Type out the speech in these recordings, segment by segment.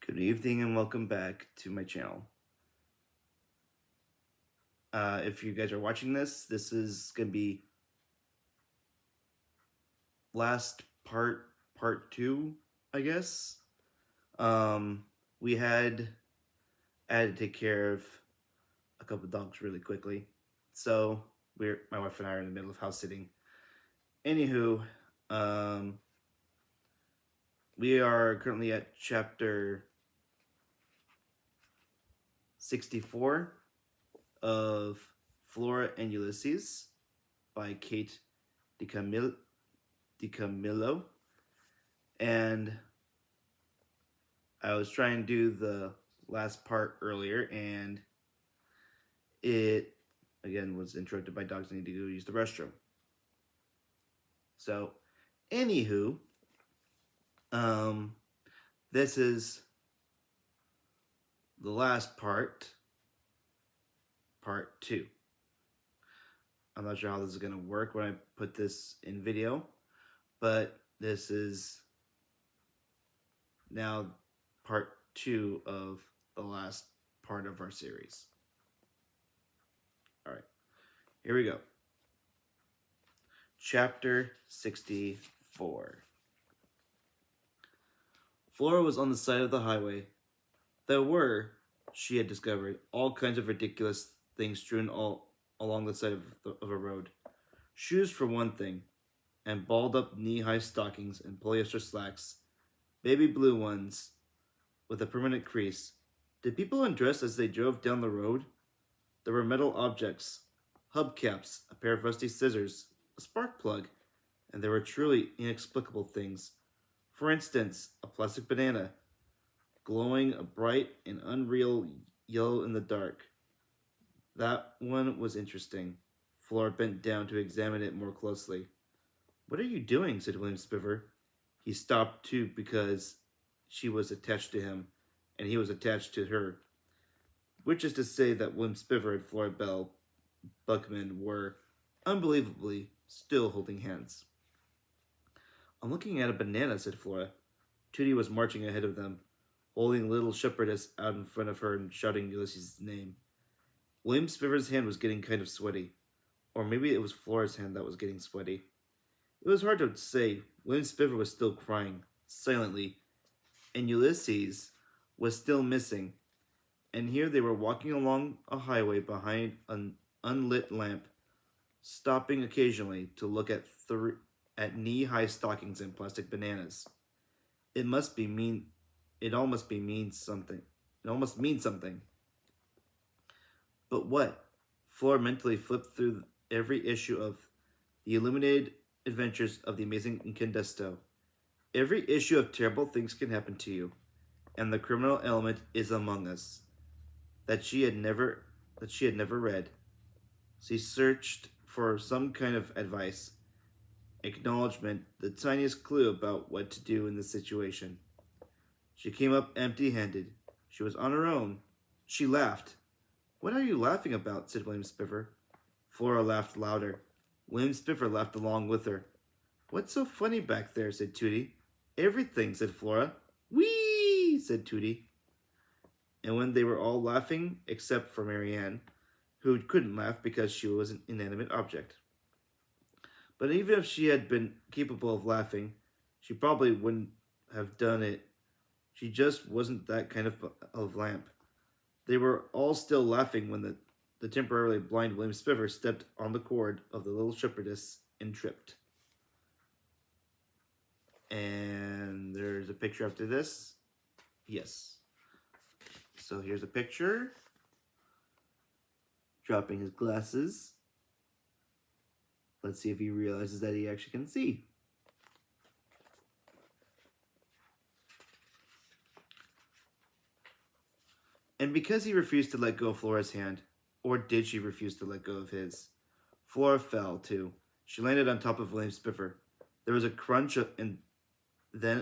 Good evening and welcome back to my channel. If you guys are watching this is going to be last part two, I guess. We had to take care of a couple of dogs really quickly. So my wife and I are in the middle of house sitting. Anywho, we are currently at chapter 64 of Flora and Ulysses by Kate DiCamillo, and I was trying to do the last part earlier, and it again was interrupted by dogs needing to go use the restroom. So, anywho, this is the last part 2. I'm not sure how this is going to work when I put this in video, but this is now part 2 of the last part of our series. All right, here we go. Chapter 64. Flora was on the side of the highway. There were, she had discovered, all kinds of ridiculous things strewn all along the side of a road. Shoes for one thing, and balled up knee-high stockings and polyester slacks, baby blue ones with a permanent crease. Did people undress as they drove down the road? There were metal objects, hubcaps, a pair of rusty scissors, a spark plug, and there were truly inexplicable things. For instance, a plastic banana, glowing a bright and unreal yellow in the dark. That one was interesting. Flora bent down to examine it more closely. "What are you doing?" said William Spiver. He stopped too because she was attached to him, and he was attached to her. Which is to say that William Spiver and Flora Bell Buckman were, unbelievably, still holding hands. "I'm looking at a banana," said Flora. Tootie was marching ahead of them, holding little shepherdess out in front of her and shouting Ulysses' name. William Spiver's hand was getting kind of sweaty. Or maybe it was Flora's hand that was getting sweaty. It was hard to say. William Spiver was still crying, silently, and Ulysses was still missing. And here they were walking along a highway behind an unlit lamp, stopping occasionally to look at knee-high stockings and plastic bananas. It almost means something. But what? Flora mentally flipped through every issue of The Illuminated Adventures of the Amazing Incandesto. Every issue of Terrible Things Can Happen to You, and the criminal element is among us. That she had never read. She searched for some kind of advice, acknowledgement, the tiniest clue about what to do in this situation. She came up empty-handed. She was on her own. She laughed. "What are you laughing about?" said William Spiver. Flora laughed louder. William Spiver laughed along with her. "What's so funny back there?" said Tootie. "Everything," said Flora. "Whee!" said Tootie. And when they were all laughing, except for Marianne, who couldn't laugh because she was an inanimate object. But even if she had been capable of laughing, she probably wouldn't have done it. She just wasn't that kind of lamp. They were all still laughing when the temporarily blind William Spiver stepped on the cord of the little shepherdess and tripped. And there's a picture after this. Yes. So here's a picture. Dropping his glasses. Let's see if he realizes that he actually can see. And because he refused to let go of Flora's hand, or did she refuse to let go of his? Flora fell, too. She landed on top of William Spiver. There was a crunch and then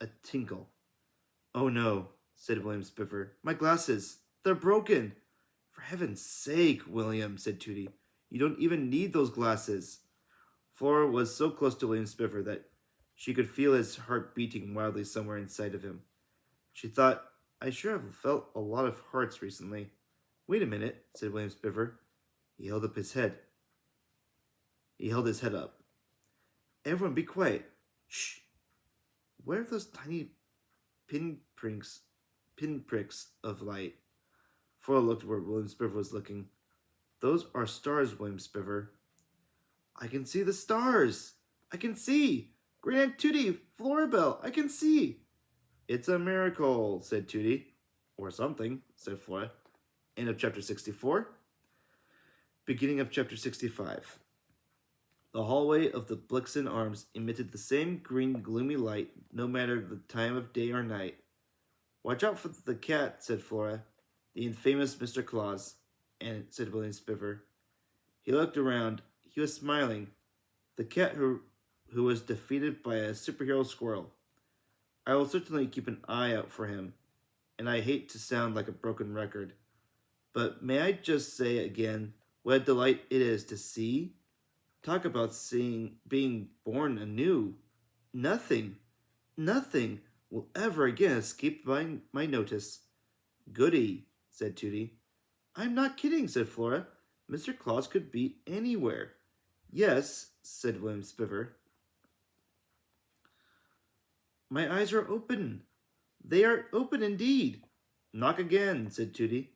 a tinkle. "Oh no," said William Spiver. "My glasses! They're broken!" "For heaven's sake, William," said Tootie. "You don't even need those glasses." Flora was so close to William Spiver that she could feel his heart beating wildly somewhere inside of him. She thought, I sure have felt a lot of hearts recently. Wait a minute, said William Spiver. He held up his head. He held his head up. Everyone be quiet. Shh. Where are those tiny pinpricks of light? Flora looked where William Spiver was looking. Those are stars, William Spiver. I can see the stars. I can see. Great Aunt Tootie, Florabelle, I can see. It's a miracle, said Tootie. Or something, said Flora. End of chapter 64. Beginning of chapter 65. The hallway of the Blixen Arms emitted the same green, gloomy light, no matter the time of day or night. Watch out for the cat, said Flora. The infamous Mr. Claus, and said William Spiver. He looked around. He was smiling. The cat who was defeated by a superhero squirrel. I will certainly keep an eye out for him, and I hate to sound like a broken record, but may I just say again what a delight it is to see? Talk about being born anew. Nothing will ever again escape my notice. Goody, said Tootie. I'm not kidding, said Flora. Mr. Claus could be anywhere. Yes, said William Spiver. My eyes are open. They are open indeed. Knock again, said Tootie.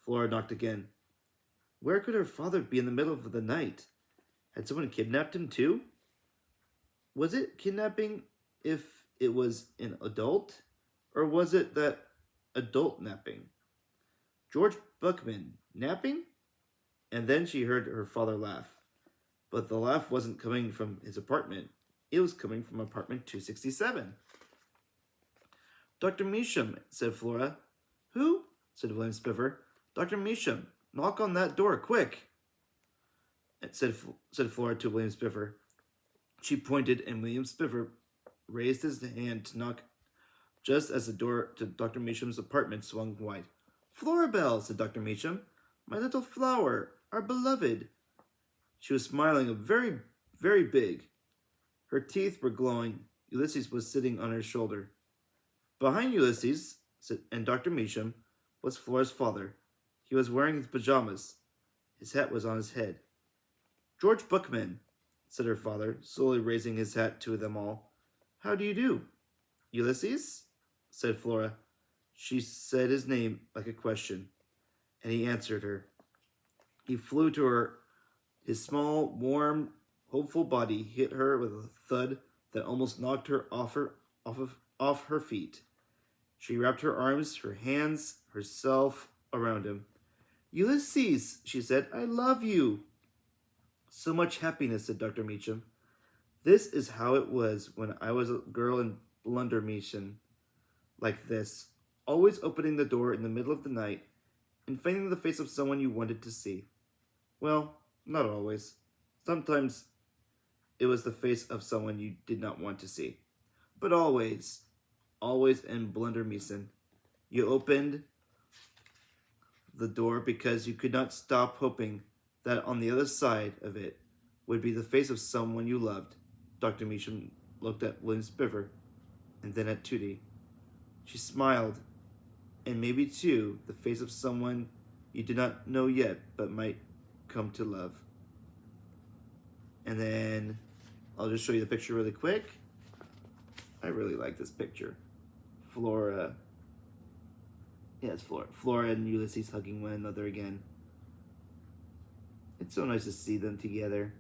Flora knocked again. Where could her father be in the middle of the night? Had someone kidnapped him too? Was it kidnapping if it was an adult? Or was it that adult napping? George Buckman, napping? And then she heard her father laugh. But the laugh wasn't coming from his apartment. It was coming from apartment 267. Dr. Measham, said Flora. Who? Said William Spiver. Dr. Measham, knock on that door, quick, said Flora to William Spiver. She pointed, and William Spiver raised his hand to knock just as the door to Dr. Measham's apartment swung wide. Florabelle, said Dr. Measham, my little flower, our beloved. She was smiling very, very big. Her teeth were glowing. Ulysses was sitting on her shoulder. Behind Ulysses and Dr. Measham was Flora's father. He was wearing his pajamas. His hat was on his head. George Buckman, said her father, slowly raising his hat to them all. How do you do? Ulysses? Said Flora. She said his name like a question, and he answered her. He flew to her. His small, warm, hopeful body hit her with a thud that almost knocked her off her feet. She wrapped her arms, her hands, herself around him. Ulysses, she said, I love you. So much happiness, said Dr. Meacham. This is how it was when I was a girl in Blunder Meacham, like this, always opening the door in the middle of the night and finding the face of someone you wanted to see. Well, not always. Sometimes it was the face of someone you did not want to see. But always in Blunder Meacham, you opened the door because you could not stop hoping that on the other side of it would be the face of someone you loved. Dr. Meacham looked at William Spiver and then at Tootie. She smiled, and maybe too the face of someone you did not know yet but might come to love. And then I'll just show you the picture really quick. I really like this picture. Flora. Yeah, it's Flora. Flora and Ulysses hugging one another again. It's so nice to see them together.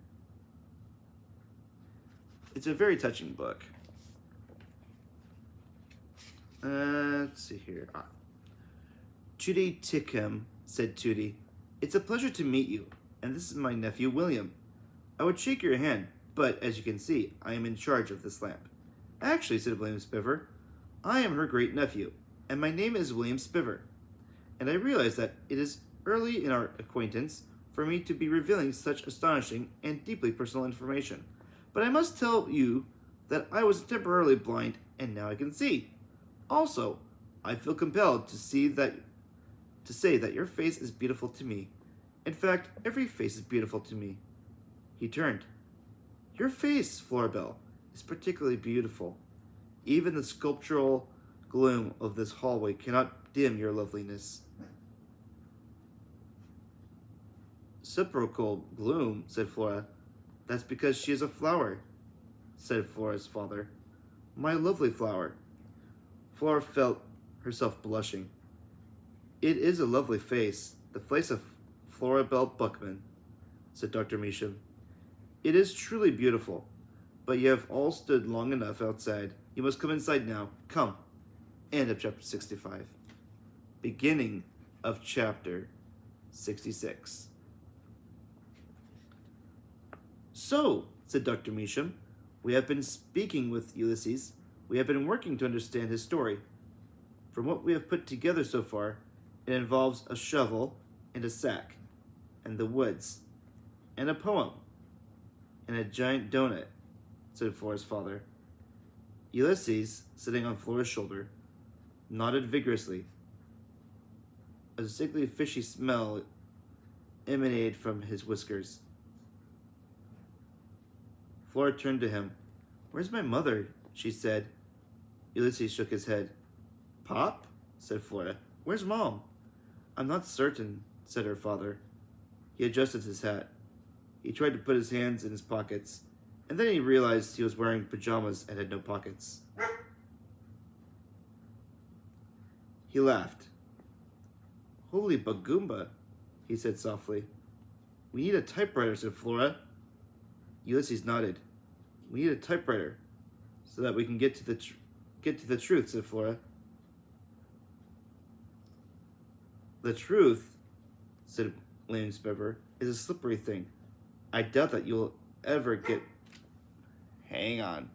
It's a very touching book. Let's see here. Tootie Tickham, said Tootie. It's a pleasure to meet you, and this is my nephew William. I would shake your hand, but as you can see, I am in charge of this lamp. Actually, said William Spiver, I am her great-nephew, and my name is William Spiver. And I realize that it is early in our acquaintance for me to be revealing such astonishing and deeply personal information. But I must tell you that I was temporarily blind, and now I can see. Also, I feel compelled to say that your face is beautiful to me. In fact, every face is beautiful to me. He turned. Your face, Florabelle, is particularly beautiful. Even the sculptural gloom of this hallway cannot dim your loveliness. Sepulchral gloom, said Flora. That's because she is a flower, said Flora's father. My lovely flower. Flora felt herself blushing. It is a lovely face, the face of Flora Bell Buckman, said Dr. Measham. It is truly beautiful, but you have all stood long enough outside. You must come inside now. Come. End of chapter 65. Beginning of chapter 66. So, said Dr. Measham, we have been speaking with Ulysses. We have been working to understand his story. From what we have put together so far, it involves a shovel and a sack, and the woods, and a poem, and a giant donut, said Flora's father. Ulysses, sitting on Flora's shoulder, nodded vigorously. A sickly fishy smell emanated from his whiskers. Flora turned to him. Where's my mother? She said. Ulysses shook his head. Pop? Said Flora. Where's Mom? I'm not certain, said her father. He adjusted his hat. He tried to put his hands in his pockets, and then he realized he was wearing pajamas and had no pockets. He laughed. Holy bagoomba, he said softly. We need a typewriter, said Flora. Ulysses nodded. We need a typewriter, so that we can get to the truth, said Flora. The truth, said William Spepper, is a slippery thing. I doubt that you'll ever get... Hang on.